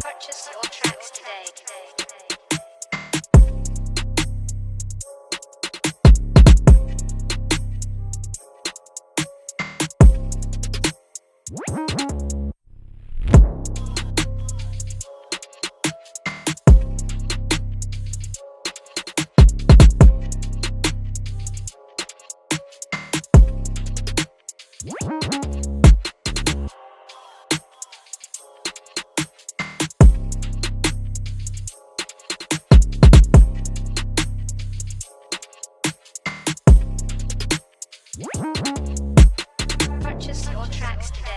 Purchase your tracks today. Purchase your tracks today.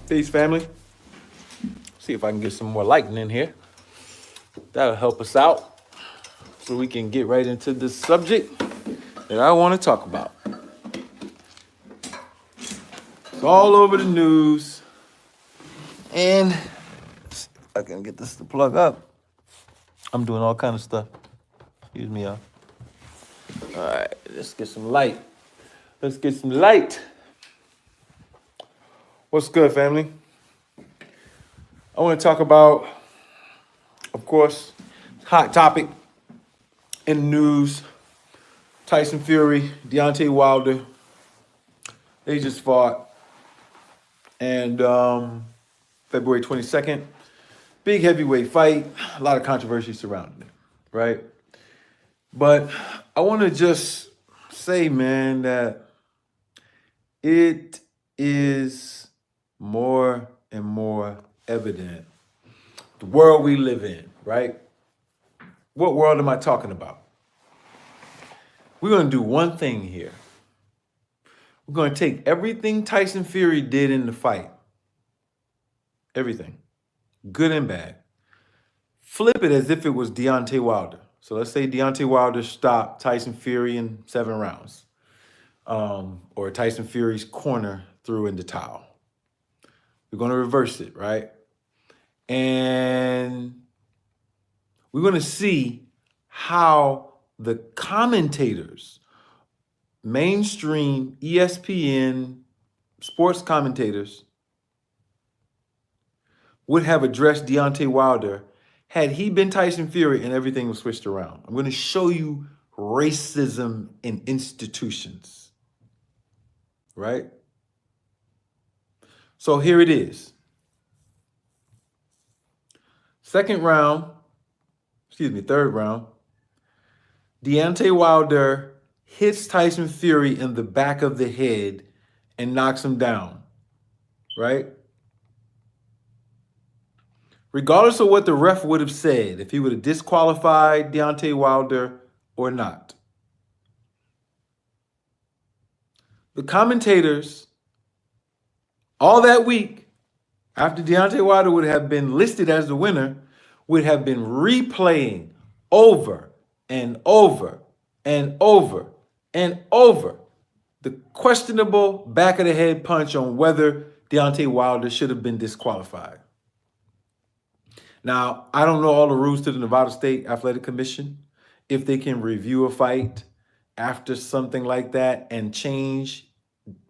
Peace, family. See if I can get some more lighting in here. That'll help us out so we can get right into this subject that I want to talk about. It's all over the news. And if I can get this to plug up. I'm doing all kind of stuff. Excuse me, y'all. All right, let's get some light. Let's get some light. What's good, family? I want to talk about, of course, hot topic in the news. Tyson Fury, Deontay Wilder. They just fought. And February 22nd, big heavyweight fight. A lot of controversy surrounding it, right? But I want to just say, man, that it is more and more evident the world we live in, right? What world am I talking about? We're going to do one thing here. We're going to take everything Tyson Fury did in the fight, everything, good and bad, flip it as if it was Deontay Wilder. So let's say Deontay Wilder stopped Tyson Fury in 7 rounds, or Tyson Fury's corner threw in the towel. We're going to reverse it, right? And we're going to see how the commentators, mainstream ESPN sports commentators, would have addressed Deontay Wilder had he been Tyson Fury and everything was switched around. I'm going to show you racism in institutions, right? So here it is. Third round. Deontay Wilder hits Tyson Fury in the back of the head and knocks him down, right? Regardless of what the ref would have said, if he would have disqualified Deontay Wilder or not. The commentators all that week, after Deontay Wilder would have been listed as the winner, would have been replaying over and over and over and over the questionable back of the head punch on whether Deontay Wilder should have been disqualified. Now, I don't know all the rules to the Nevada State Athletic Commission, if they can review a fight after something like that and change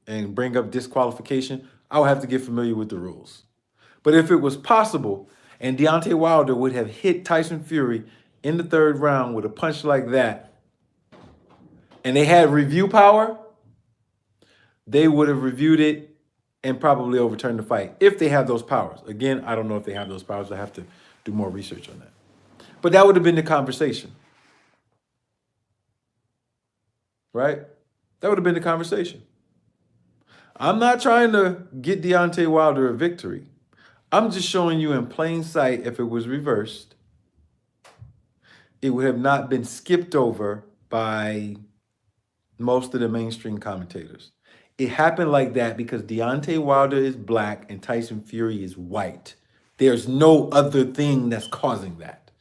and bring up disqualification. I'll have to get familiar with the rules. But if it was possible and Deontay Wilder would have hit Tyson Fury in the 3rd round with a punch like that, and they had review power, they would have reviewed it and probably overturned the fight if they have those powers. Again, I don't know if they have those powers. I have to do more research on that. But that would have been the conversation. right? That would have been the conversation. I'm not trying to get Deontay Wilder a victory. I'm just showing you in plain sight, if it was reversed, it would have not been skipped over by most of the mainstream commentators. It happened like that because Deontay Wilder is black and Tyson Fury is white. There's no other thing that's causing that.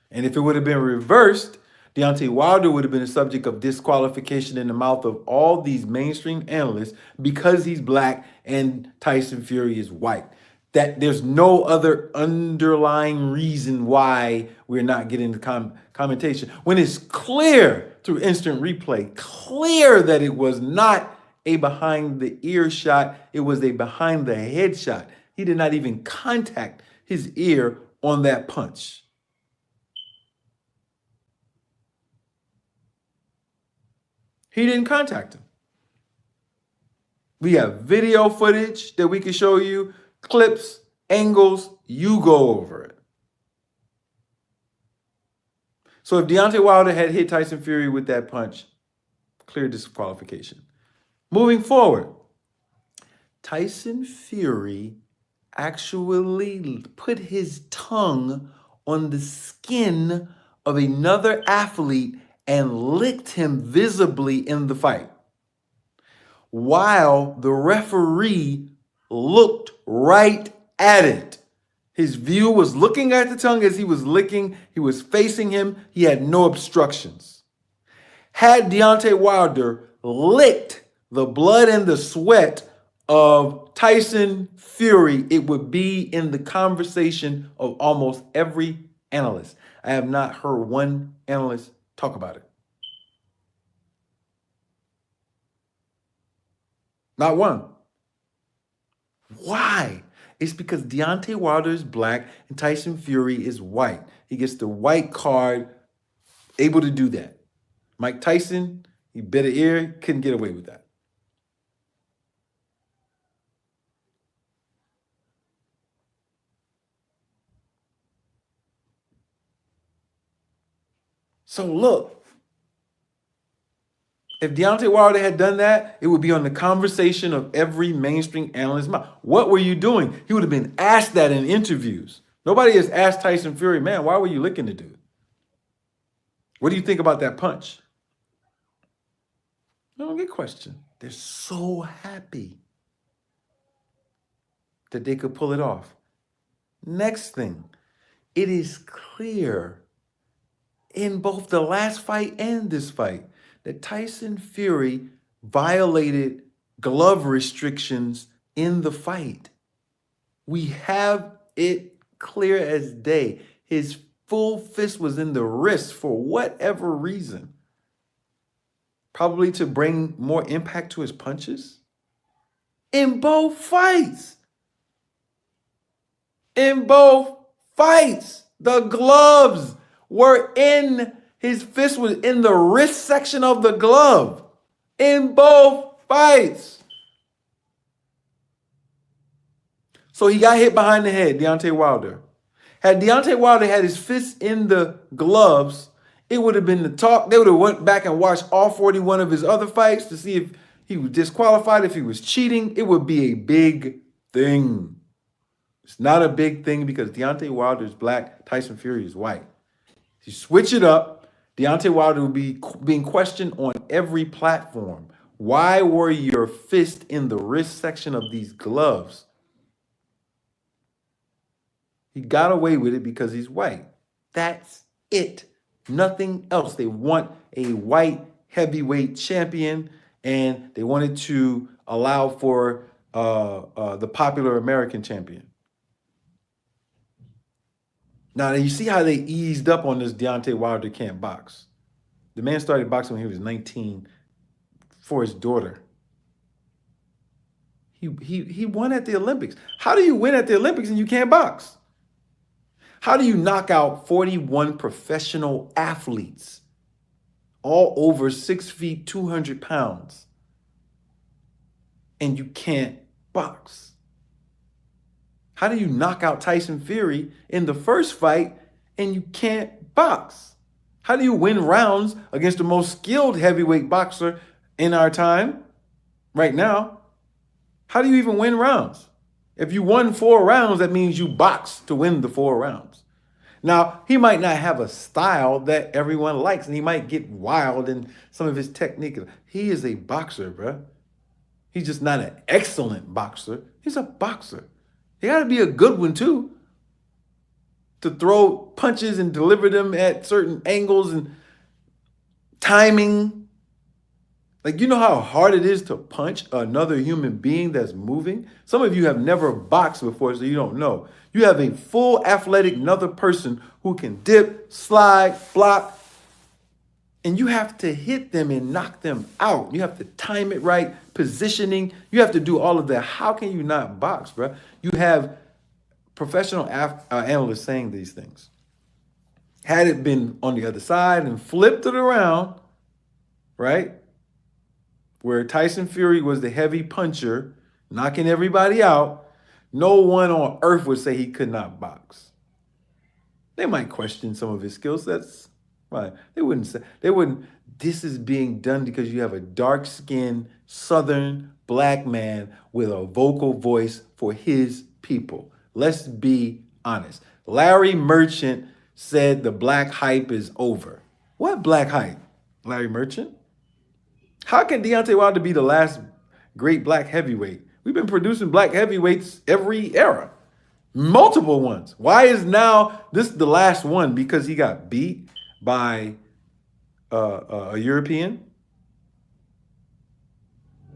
And if it would have been reversed, Deontay Wilder would have been a subject of disqualification in the mouth of all these mainstream analysts because he's black and Tyson Fury is white. That there's no other underlying reason why we're not getting the commentation. When it's clear through instant replay, clear that it was not a behind the ear shot, it was a behind the head shot. He did not even contact his ear on that punch. He didn't contact him. We have video footage that we can show you, clips, angles, you go over it. So if Deontay Wilder had hit Tyson Fury with that punch, clear disqualification. Moving forward, Tyson Fury actually put his tongue on the skin of another athlete and licked him visibly in the fight, while the referee looked right at it. His view was looking at the tongue as he was licking. He was facing him. He had no obstructions. Had Deontay Wilder licked the blood and the sweat of Tyson Fury, it would be in the conversation of almost every analyst. I have not heard one analyst talk about it. Not one. Why? It's because Deontay Wilder is black and Tyson Fury is white. He gets the white card, able to do that. Mike Tyson, he bit an ear, couldn't get away with that. So look, if Deontay Wilder had done that, it would be on the conversation of every mainstream analyst's mouth. What were you doing? He would have been asked that in interviews. Nobody has asked Tyson Fury, man, why were you licking the dude? What do you think about that punch? They don't get questioned. They're so happy that they could pull it off. Next thing, it is clear in both the last fight and this fight that Tyson Fury violated glove restrictions in the fight. We have it clear as day. His full fist was in the wrist for whatever reason. Probably to bring more impact to his punches. In both fights. In both fights, the gloves were in, his fist was in the wrist section of the glove. In both fights. So he got hit behind the head, Deontay Wilder. Had Deontay Wilder had his fist in the gloves, it would have been the talk. They would have went back and watched all 41 of his other fights to see if he was disqualified, if he was cheating. It would be a big thing. It's not a big thing because Deontay Wilder is black, Tyson Fury is white. If you switch it up, Deontay Wilder will be being questioned on every platform. Why were your fists in the wrist section of these gloves? He got away with it because he's white. That's it. Nothing else. They want a white heavyweight champion, and they wanted to allow for the popular American champion. Now, you see how they eased up on this Deontay Wilder can't box. The man started boxing when he was 19 for his daughter. He won at the Olympics. How do you win at the Olympics and you can't box? How do you knock out 41 professional athletes, all over 6 feet, 200 pounds, and you can't box? How do you knock out Tyson Fury in the first fight and you can't box? How do you win rounds against the most skilled heavyweight boxer in our time right now? How do you even win rounds? If you won 4 rounds, that means you boxed to win the 4 rounds. Now, he might not have a style that everyone likes, and he might get wild in some of his technique. He is a boxer, bro. He's just not an excellent boxer. He's a boxer. He got to be a good one, too, to throw punches and deliver them at certain angles and timing. Like, you know how hard it is to punch another human being that's moving? Some of you have never boxed before, so you don't know. You have a full athletic another person who can dip, slide, block, and you have to hit them and knock them out. You have to time it right, positioning. You have to do all of that. How can you not box, bro? You have professional analysts saying these things. Had it been on the other side and flipped it around, right? Where Tyson Fury was the heavy puncher, knocking everybody out, no one on earth would say he could not box. They might question some of his skill sets. Right. They wouldn't. This is being done because you have a dark-skinned, Southern black man with a vocal voice for his people. Let's be honest. Larry Merchant said the black hype is over. What black hype? Larry Merchant? How can Deontay Wilder be the last great black heavyweight? We've been producing black heavyweights every era. Multiple ones. Why is now this the last one? Because he got beat by a European?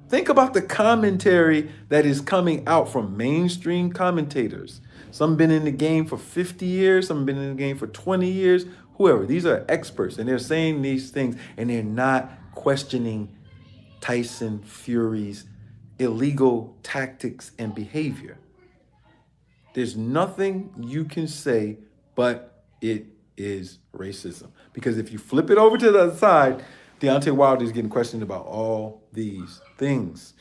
Think about the commentary that is coming out from mainstream commentators. Some been in the game for 50 years, some been in the game for 20 years, whoever. These are experts, and they're saying these things, and they're not questioning Tyson Fury's illegal tactics and behavior. There's nothing you can say, but it is racism. Because if you flip it over to the other side, Deontay Wilder is getting questioned about all these things.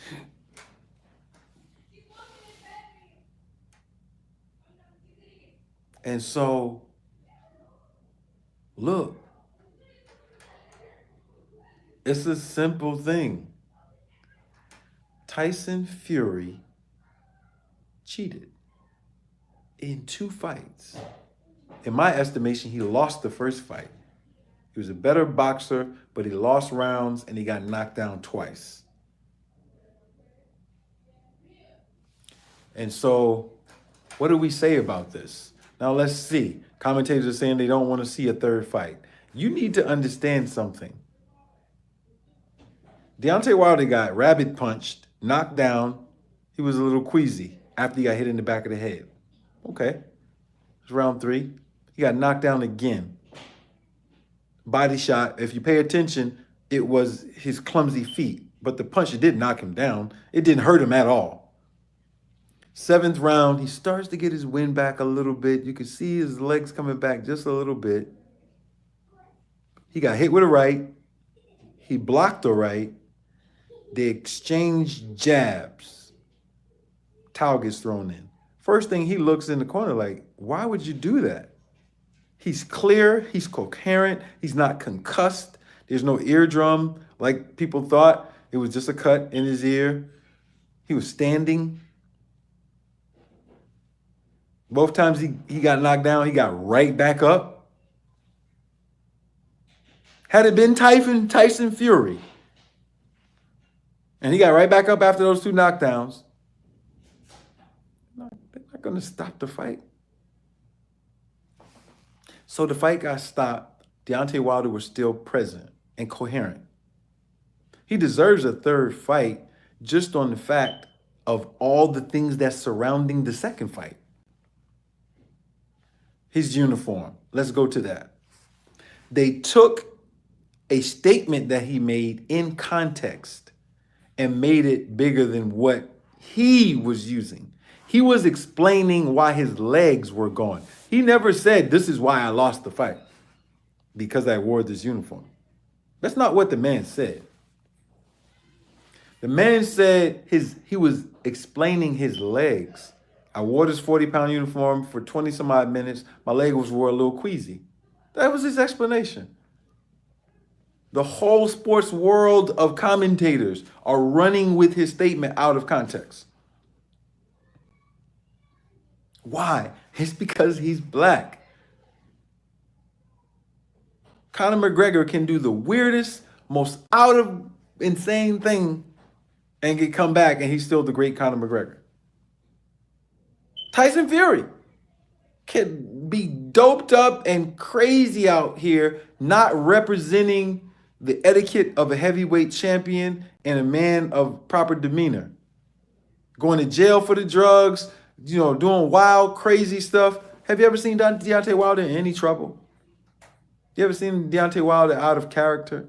And so, look, it's a simple thing. Tyson Fury cheated in 2 fights. In my estimation, he lost the first fight. He was a better boxer, but he lost rounds and he got knocked down twice. And so, what do we say about this? Now, let's see. Commentators are saying they don't want to see a 3rd fight. You need to understand something. Deontay Wilder got rabbit punched, knocked down. He was a little queasy after he got hit in the back of the head. Okay. It was round 3. He got knocked down again. Body shot. If you pay attention, it was his clumsy feet. But the punch, it didn't knock him down. It didn't hurt him at all. 7th round, he starts to get his wind back a little bit. You can see his legs coming back just a little bit. He got hit with a right. He blocked a right. They exchanged jabs. Towel gets thrown in. First thing, he looks in the corner like, why would you do that? He's clear. He's coherent. He's not concussed. There's no eardrum like people thought. It was just a cut in his ear. He was standing. Both times he got knocked down, he got right back up. Had it been Tyson Fury, and he got right back up after those 2 knockdowns, they're not going to stop the fight. So the fight got stopped. Deontay Wilder was still present and coherent. He deserves a 3rd fight just on the fact of all the things that's surrounding the 2nd fight. His uniform. Let's go to that. They took a statement that he made in context and made it bigger than what he was using. He was explaining why his legs were gone. He never said, this is why I lost the fight, because I wore this uniform. That's not what the man said. The man said he was explaining his legs. I wore this 40-pound uniform for 20 some odd minutes. My leg were a little queasy. That was his explanation. The whole sports world of commentators are running with his statement out of context. Why? It's because he's black. Conor McGregor can do the weirdest, most out of insane thing and get come back, and he's still the great Conor McGregor. Tyson Fury can be doped up and crazy out here, not representing the etiquette of a heavyweight champion and a man of proper demeanor. Going to jail for the drugs, doing wild, crazy stuff. Have you ever seen Deontay Wilder in any trouble? You ever seen Deontay Wilder out of character?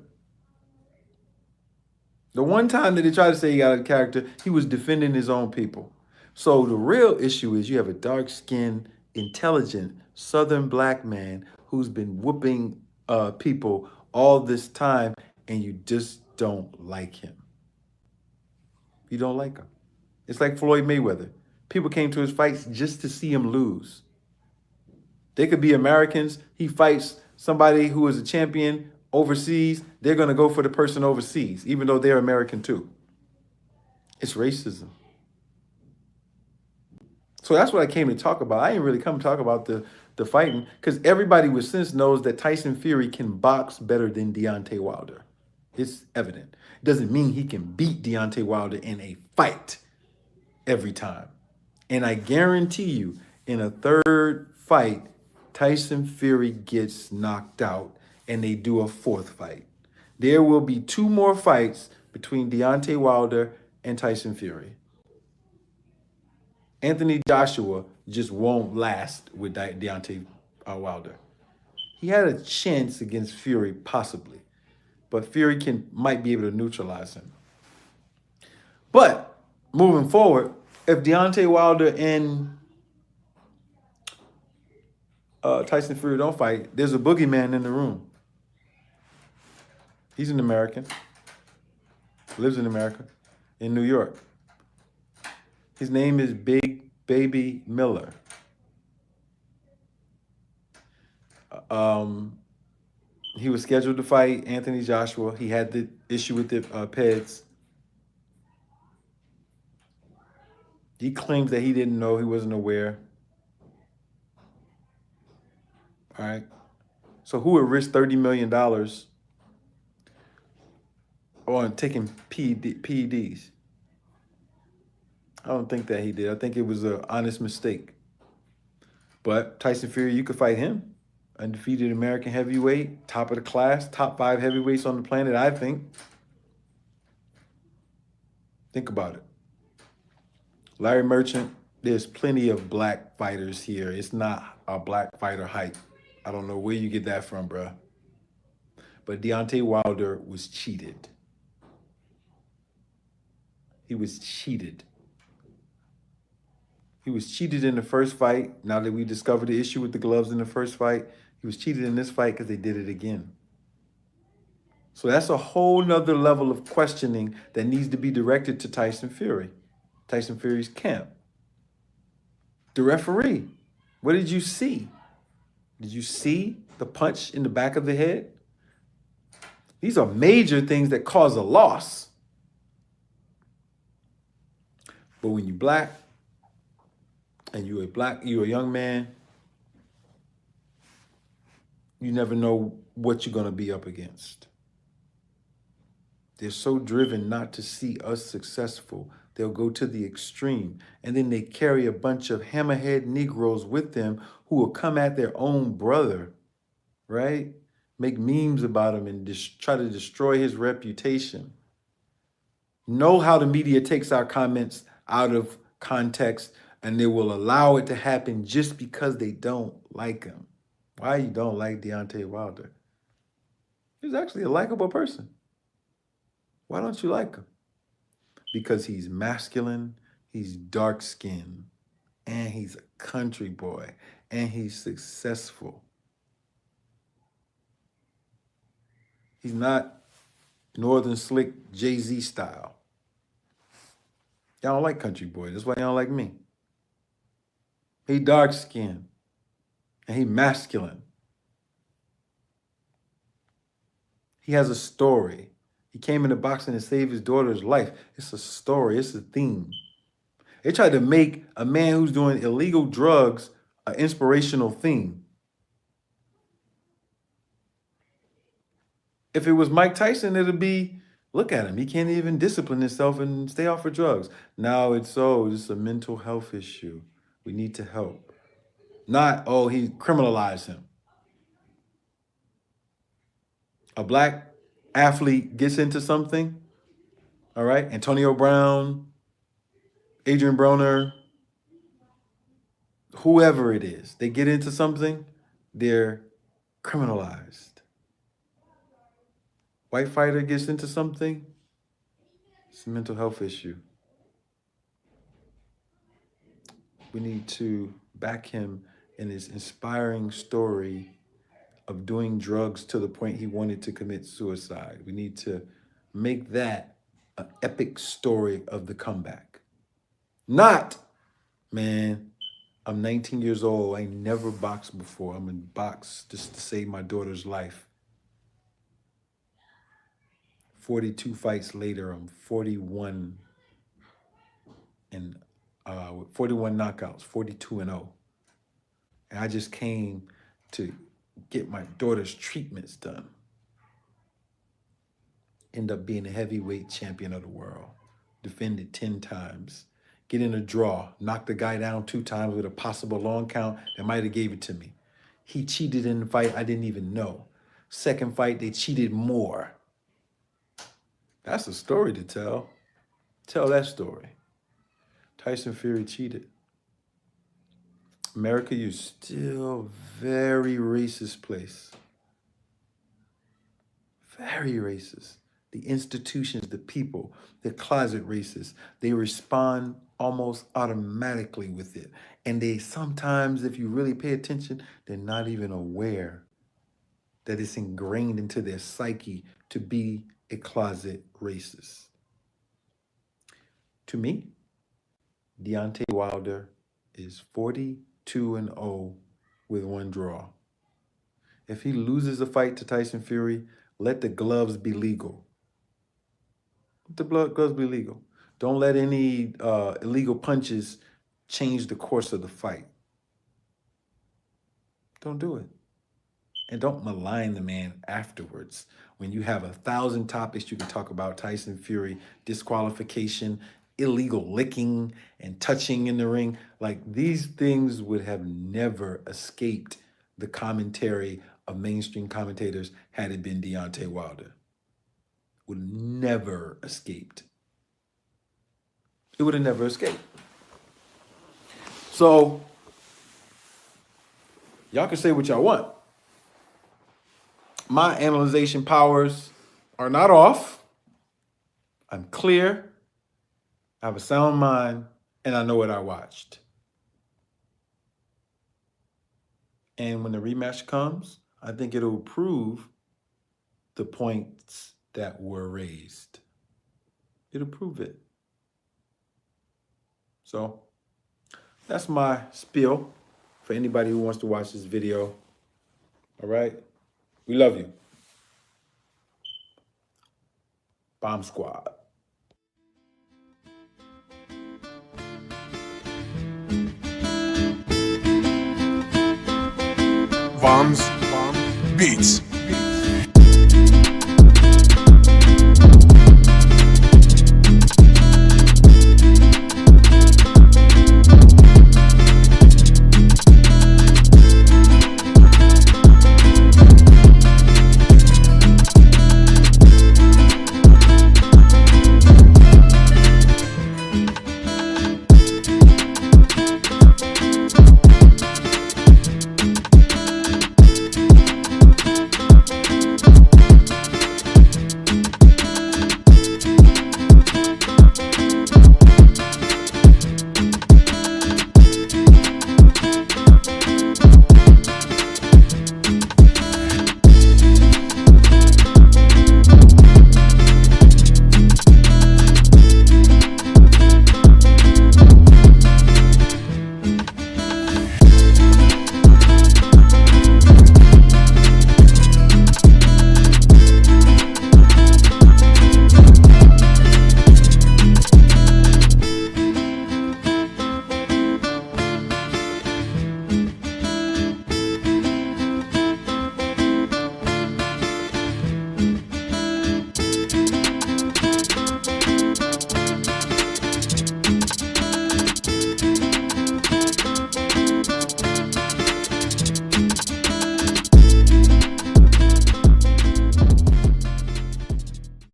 The one time that they tried to say he got out of character, he was defending his own people. So the real issue is you have a dark-skinned, intelligent, southern black man who's been whooping people all this time, and you just don't like him. You don't like him. It's like Floyd Mayweather. People came to his fights just to see him lose. They could be Americans. He fights somebody who is a champion overseas. They're going to go for the person overseas, even though they're American too. It's racism. So that's what I came to talk about. I didn't really come to talk about the fighting, because everybody with sense knows that Tyson Fury can box better than Deontay Wilder. It's evident. It doesn't mean he can beat Deontay Wilder in a fight every time. And I guarantee you, in a third fight, Tyson Fury gets knocked out and they do a fourth fight. There will be 2 more fights between Deontay Wilder and Tyson Fury. Anthony Joshua just won't last with Deontay Wilder. He had a chance against Fury, possibly, but Fury might be able to neutralize him. But moving forward, if Deontay Wilder and Tyson Fury don't fight, there's a boogeyman in the room. He's an American, lives in America, in New York. His name is Big Baby Miller. He was scheduled to fight Anthony Joshua. He had the issue with the PEDs. He claims that he didn't know, he wasn't aware. All right. So who would risk $30 million on taking PEDs? I don't think that he did. I think it was an honest mistake. But Tyson Fury, you could fight him. Undefeated American heavyweight, top of the class, top 5 heavyweights on the planet, I think. Think about it. Larry Merchant, there's plenty of black fighters here. It's not a black fighter hype. I don't know where you get that from, bruh. But Deontay Wilder was cheated. He was cheated. He was cheated in the first fight. Now that we discovered the issue with the gloves in the first fight, he was cheated in this fight because they did it again. So that's a whole nother level of questioning that needs to be directed to Tyson Fury, Tyson Fury's camp. The referee, what did you see? Did you see the punch in the back of the head? These are major things that cause a loss. But when you're black, and you're a young man, you never know what you're going to be up against. They're so driven not to see us successful, they'll go to the extreme. And then they carry a bunch of hammerhead Negroes with them who will come at their own brother, right? Make memes about him and try to destroy his reputation. Know how the media takes our comments out of context, and they will allow it to happen just because they don't like him. Why you don't like Deontay Wilder? He's actually a likable person. Why don't you like him? Because he's masculine, he's dark-skinned, and he's a country boy, and he's successful. He's not Northern Slick Jay-Z style. Y'all don't like country boys. That's why y'all don't like me. He dark-skinned, and he masculine. He has a story. He came into boxing to save his daughter's life. It's a story. It's a theme. They tried to make a man who's doing illegal drugs an inspirational theme. If it was Mike Tyson, it'd be, look at him. He can't even discipline himself and stay off of drugs. Now it's a mental health issue. We need to help. Not, oh, he criminalized him. A black athlete gets into something, all right? Antonio Brown, Adrian Broner, whoever it is, they get into something, they're criminalized. White fighter gets into something, it's a mental health issue. We need to back him in his inspiring story of doing drugs to the point he wanted to commit suicide. We need to make that an epic story of the comeback. Not, man, I'm 19 years old. I never boxed before. I'm in box just to save my daughter's life. 42 fights later, I'm 41 and 41 knockouts, 42-0. And I just came to get my daughter's treatments done. End up being a heavyweight champion of the world. Defended 10 times. Get in a draw. Knocked the guy down 2 times with a possible long count that might have gave it to me. He cheated in the fight. I didn't even know. Second fight, they cheated more. That's a story to tell. Tell that story. Tyson Fury cheated. America, you're still a very racist place. Very racist. The institutions, the people, they're closet racist. They respond almost automatically with it. And they sometimes, if you really pay attention, they're not even aware that it's ingrained into their psyche to be a closet racist. To me, Deontay Wilder is 42-0 with 1 draw. If he loses a fight to Tyson Fury, let the gloves be legal. Let the gloves be legal. Don't let any illegal punches change the course of the fight. Don't do it. And don't malign the man afterwards. When you have 1,000 topics you can talk about, Tyson Fury, disqualification, illegal licking and touching in the ring, like these things would have never escaped the commentary of mainstream commentators had it been Deontay Wilder. Would never escaped. It would have never escaped. So, y'all can say what y'all want. My analyzation powers are not off. I'm clear. I have a sound mind, and I know what I watched. And when the rematch comes, I think it'll prove the points that were raised. It'll prove it. So that's my spiel for anybody who wants to watch this video. All right? We love you. Bomb Squad. Bombs, Beats.